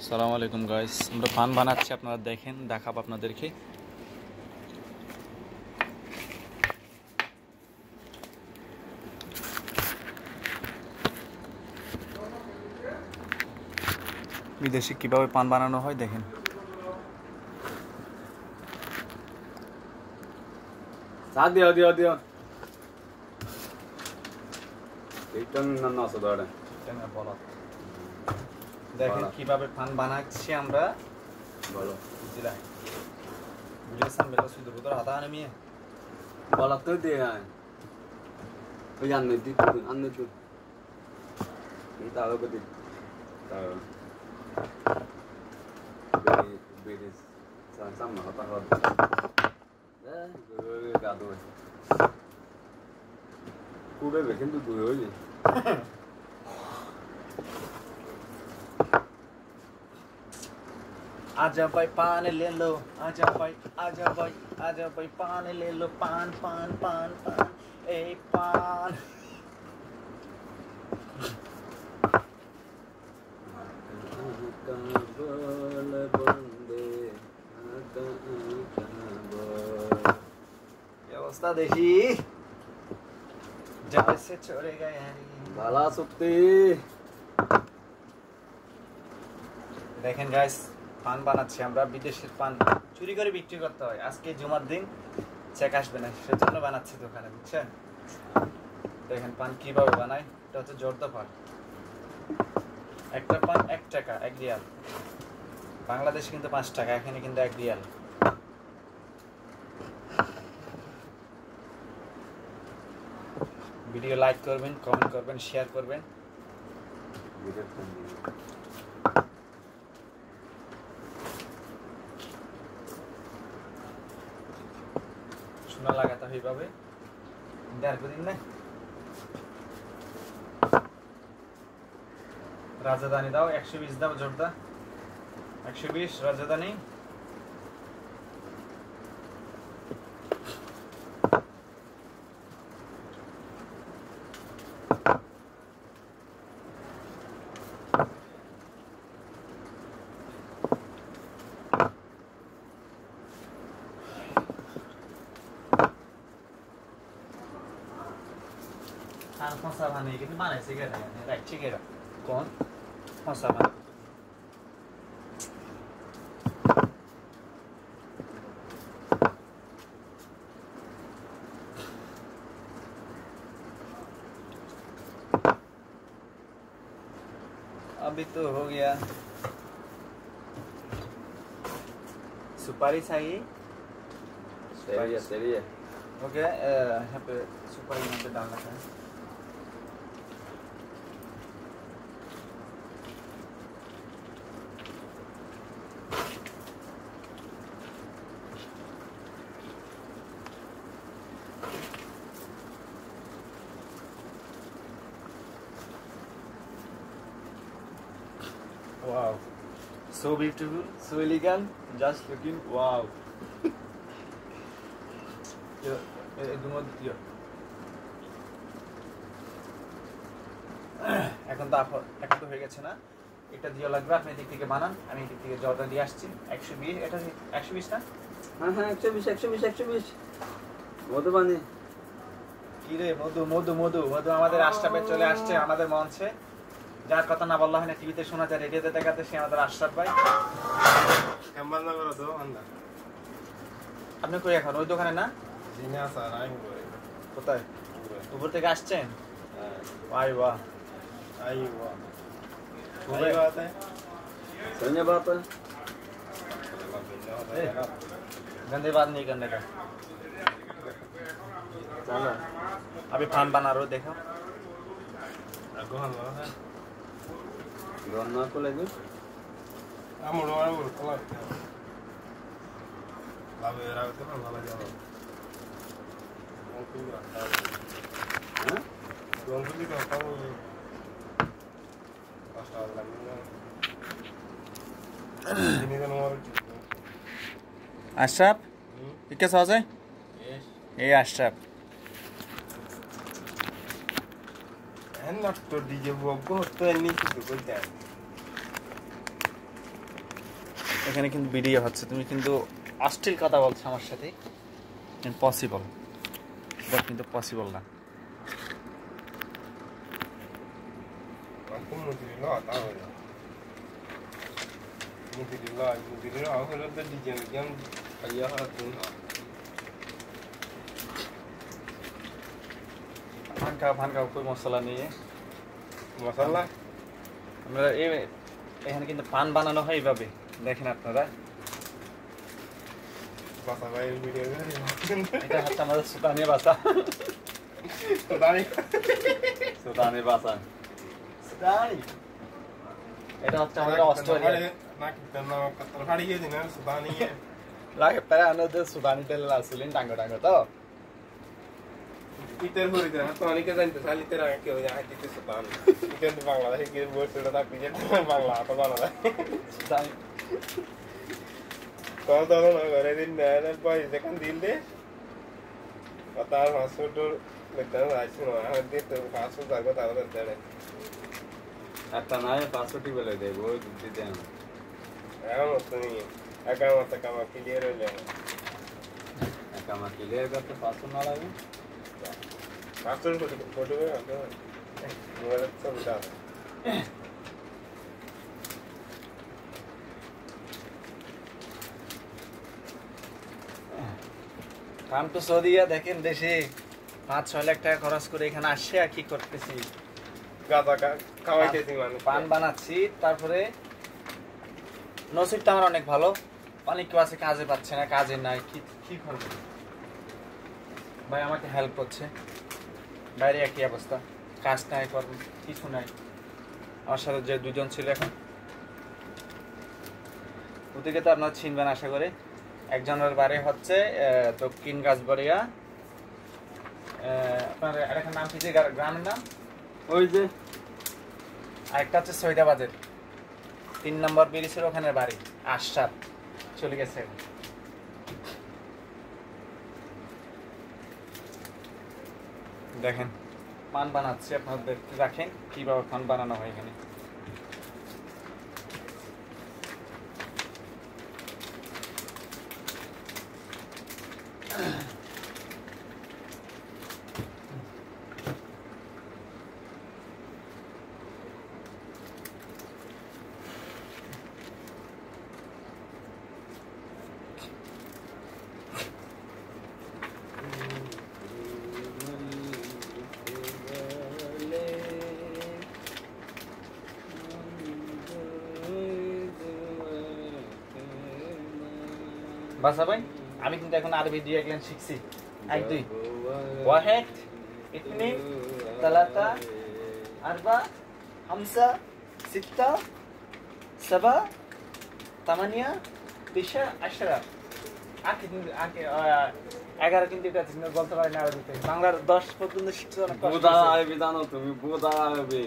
আসসালামু আলাইকুম গাইস, আমরা পান বানাচ্ছি, আপনারা দেখেন, দেখাবো আপনাদেরকে। বিদেশে কিভাবে পান বানানো হয় দেখেন। দিও দিও দিও এইটান না আছে দাঁড়া দেখেন কিভাবে পান বানাচ্ছি আমরা। বলো বুঝলা বুঝেছেন বেলা শুধু বুধর হাতা আনে মিয়ে বলা তো দে আয় ওই আন্নে দি আন্নে চুল এই তাও কদি তাও বেরি সামনা হতা হতা গাদো কুড়ে বেকেন তো দূরে হইলি आजा भाई पान ले लो, आजा भाई पान ले लो, पान पान पान पान ए पान। व्यवस्था देखी जब से छोड़े गए बाला सुप्ती देखें गाइस পান বানাচ্ছি আমরা। বিদেশের পান চুরি করে বিক্রি করতে হয়। আজকে জুমার দিন চেক আসবে না, সেজন্য বানাচ্ছি দোকানে, বুঝছেন? দেখেন পান কিভাবে বানায়। এটা হচ্ছে জর্দা পান। একটা পান 1 টাকা, 1 রিয়াল। বাংলাদেশে কিন্তু 5 টাকা, এখানে কিন্তু 1 রিয়াল। ভিডিও লাইক করবেন, কমেন্ট করবেন, শেয়ার করবেন। সোনা লাগাতে হয় এইভাবে। দিন না রাজধানী দাও 120 দাও, জোরদা 120 রাজধানী। कौन सा बने कितने बने सिगरेट है राइट सिगरेट कौन सा बने अभी तो हो गया। सुपारी चाहिए, सही है हो गया। यहाँ पे सुपारी यहाँ पे डालना है। Wow, so beautiful, so elegant, just looking wow. এখন তো হয়ে গেছে না, এটা দিয়ে লাগবে। আপনি দিক থেকে বানান, আমি দিক থেকে জর্দা দিয়ে আসছি। 120 এটা 120 না? হ্যাঁ 120 মধু বানি কি রে মধু মধু মধু মধু আমাদের আশরাফে চলে আসছে, আমাদের মঞ্চে। যার কথা না বললা হয় না, টিভিতে শোনা যায়, রেডিওতে দেখাতে, সে আমাদের আশরাফ ভাই। আপনি কই এখন? ওই দোকানে না? কোথায়? উপর থেকে আসছেন? संजय बात है गंदे बात नहीं करने का। अभी पान बना रहे हो, देखो गन्ना को लेके আশরাফ কে সহজ है এই Ashraf not to DJ Wogo to any to go down. এখানে কিন্তু ভিডিও হচ্ছে, তুমি কিন্তু অশ্লীল কথা বলছো আমার সাথে, ইম্পসিবল, এটা কিন্তু পসিবল না। ফান খাও কই মশলা নিয়ে মশলা আমরা এখানে কিন্তু পান বানানো হয় এইভাবে, দেখেন আপনারা। এটা হচ্ছে আমাদের সুদানি ভাষা, সুদানি ভাষা। সুদানি এটা হচ্ছে আমাদের অস্ট্রেলিয়া লাগে প্রায় আমাদের সুদানি তেল আসলেন ডাঙ্গো ডাঙ্গো তো ইতের হরিতে তো অনেকে জানতে চাই ইতের আগে কেউ যায় ইতে সুদান ইতে বাংলাদেশে কি বলছিল তা পিছে বাংলা তো বাংলা সুদানি কত ধরো না ঘরে দিন দেন পয়সা দেখান দিন দে তার পাসপোর্ট লেখা আছে না আর দিতে পাসপোর্ট লাগবে তার দেড়ে একটা না পাসপোর্টই বলে দেব ওই দিতে দেন এখন তুমি একা মত কাম ক্লিয়ার হইলে একা মত ক্লিয়ার করতে পাসপোর্ট না লাগে পাসপোর্ট ফটো আছে মোবাইলে সব দাও কাম তো সৌদিয়া দেখেন দেশে 5-6 লাখ টাকা খরচ করে এখানে আসছে আর কি করতেছি, গাদা খাওয়াইতেছি মানে পান বানাচ্ছি। তারপরে নসিবটা আমার অনেক ভালো, অনেক কেউ আছে কাজে পাচ্ছে না, কাজে নাই, কি করবে ভাই, আমাকে হেল্প করছে। বাইরে একই অবস্থা, কাজ নাই, কর্ম কিছু নাই। আমার সাথে যে দুজন ছিল এখন ওদিকে তো আপনারা চিনবেন আশা করি। একজনের বাড়ি হচ্ছে দক্ষিণ গাছবাড়িয়া, আপনার এলাকার নাম কি, যে গ্রামের নাম ওই যে, আরেকটা হচ্ছে সৈদাবাদের 3 নম্বর ব্রিজের ওখানে বাড়ি, আশরাফ চলে গেছে। দেখেন পান বানাচ্ছে, আপনারা দেখতে রাখেন কিভাবে পান বানানো হয় এখানে। বাসা ভাই, আমি কিন্তু এখন আরবি দিয়ে একজন শিখছি। 1-2 ওয়াহেদ ইতনিন তালাতা আরবা হামসা সিত্তা সাবা তামানিয়া বিশা আশরা। আগে 11 কিন্তু এটা বলতে পারি না আরবিতে, বাংলার 10 পর্যন্ত শিখতে অনেক কষ্ট। বুদা আরবি জানো তুমি? বুদা আরবি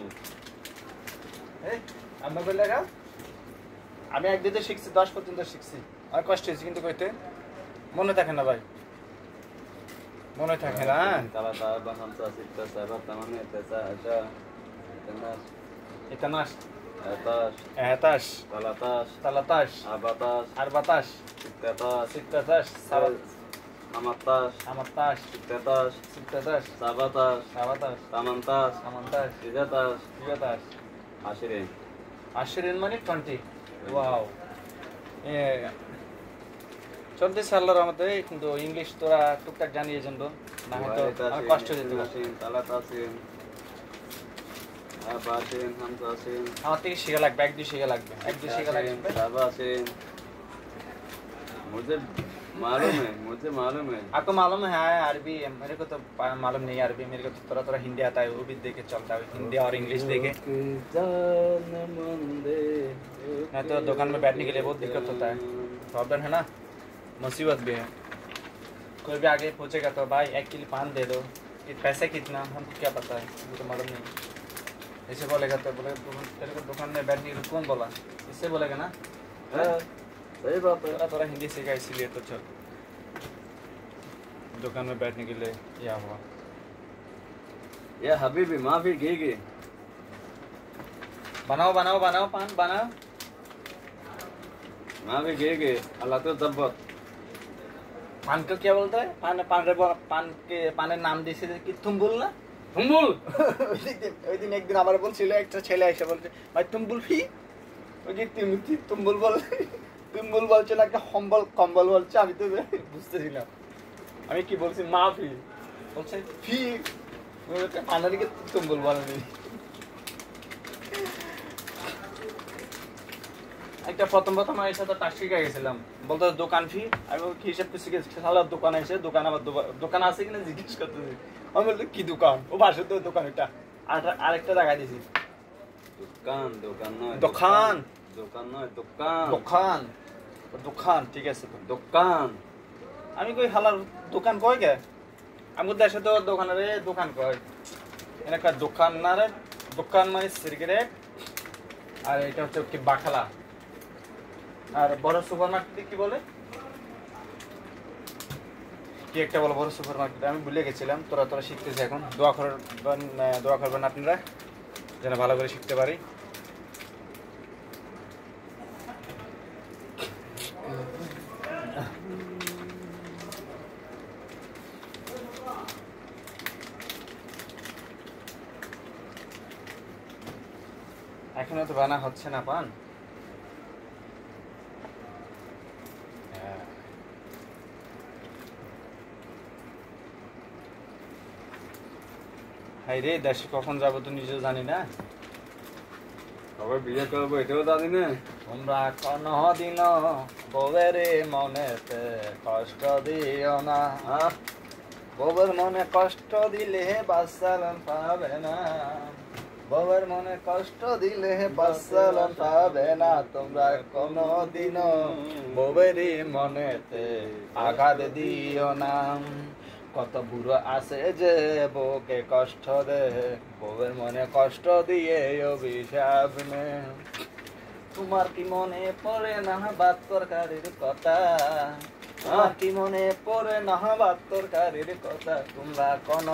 আমরা বললে আমি 1-2 শিখছি, 10 পর্যন্ত শিখছি, আর কষ্ট হয়েছে কিন্তু কইতে মনে থাকে না ভাই, মনে থাকে না। তালাতা আরবা হামসা সিত্তা সাবা তামানিয়া তিসা আশরা ইতনাশ ইতনাশ আতাশ এহতাশ তালাতাশ তালাতাশ আবাতাশ আরবাতাশ সিত্তাতাশ সিত্তাতাশ আমাতাশ আমাতাশ সিত্তাতাশ সিত্তাতাশ সাবাতাশ সাবাতাশ তামান্তাশ সামান্তাশ তিজাতাশ তিজাতাশ আশরিন। আশরিন মানে 20। ওয়াও, চলতেছে আল্লাহর রহমতে। কিন্তু ইংলিশ তোরা টুকটাক জানি, এই জন্য না হয়তো আমার কষ্ট হয়ে যেত। তালাতাসিন আবাসিন হামসাসিন আমার থেকে শিখা লাগবে, 1-2 শিখা লাগবে, 1-2 শিখা লাগবে। साबासिन मुझे मालूम है आपको मालूम है अरबी? मेरे को तो मालूम नहीं अरबी, मेरे को तो थोड़ा थोड़ा हिंदी आता है, वो भी देखे चलता है, हिंदी और इंग्लिश देखे। नहीं तो दुकान में बैठने के लिए बहुत दिक्कत होता है, प्रॉब्लम है ना, मुसीबत भी है। कोई भी आगे पूछेगा तो भाई 1 किलो पान दे दो, पैसे कितना, हमको क्या पता है, मुझे तो मालूम नहीं। ऐसे बोलेगा तो बोले तेरे को दुकान में बैठने के लिए कौन बोला, इससे बोलेगा ना। सही बात है। थोड़ा हिंदी सीखा इसीलिए तो चल दुकान में बैठने के लिए या हुआ। ये हबीबी माफी घेगे बनाओ बनाओ बनाओ पान बनाओ। वहाँ पे गए अल्लाह तो जब्बत पान को क्या बोलता है पान के पाনের নাম দিয়েছে কি তুম্বুল না तुमुल ওই দিন একদিন আমার বলছিল একটা ছেলে এসে বলছে ভাই তুম্বুল ফি ওই যে তুম্বুল বলছে না একটা কম্বল বলছে আমি তো বুঝতেছি না আমি কি বলছি মা ফি বলছে ফি পানের কি তুম্বুল বলেনি একটা প্রথম আমার সাথে টাক্সি শিখে গেছিলাম বলতো দোকান ফি আমি কি হিসাব করে শিখেছি সালা দোকান এসে দোকান আবার দোকান আছে কিনা জিজ্ঞেস করতেছি আমি বলতো কি দোকান ও বাসে তো দোকান এটা আরেকটা জায়গা দিয়েছি दुकान दुकान नय দোকান दुकान नय दुकान দোকান দোকান ঠিক আছে তো दुकान আমি কই হালার দোকান কয় কে আমি দেশে তো দোকানের দোকান কয় একটা দোকান না রে দোকান মানে সিগারেট আর এটা হচ্ছে কি বাখালা আর বড় সুপারমার্কেট কি বলে কি একটা বলে বড় সুপারমার্কেট আমি ভুলে গেছিলাম তোরা শিখতেছি এখন দোয়া করবেন আপনারা যেন ভালো করে শিখতে পারি এখনো তো বানা হচ্ছে না পান হাই রে দেশে কখন যাবো তো নিজেও জানি না আবার বিয়ে করবো এটাও জানি না তোমরা কোনদিন বউয়ের মনেতে কষ্ট দিও না বউয়ের মনে কষ্ট দিলে বাচ্চালন পাবে না বউয়ের মনে কষ্ট দিলে বাচ্চালন পাবে না তোমরা কোনদিন বউয়ের মনেতে আঘাত দিও না কত বুড়ো আছে যে বউকে কষ্ট দে বউয়ের মনে কষ্ট দিয়ে অভিশাপ নে তোমার কি মনে পড়ে না ভাত তরকারির কথা তোমার কি মনে পড়ে না ভাত তরকারির কথা তোমরা কোন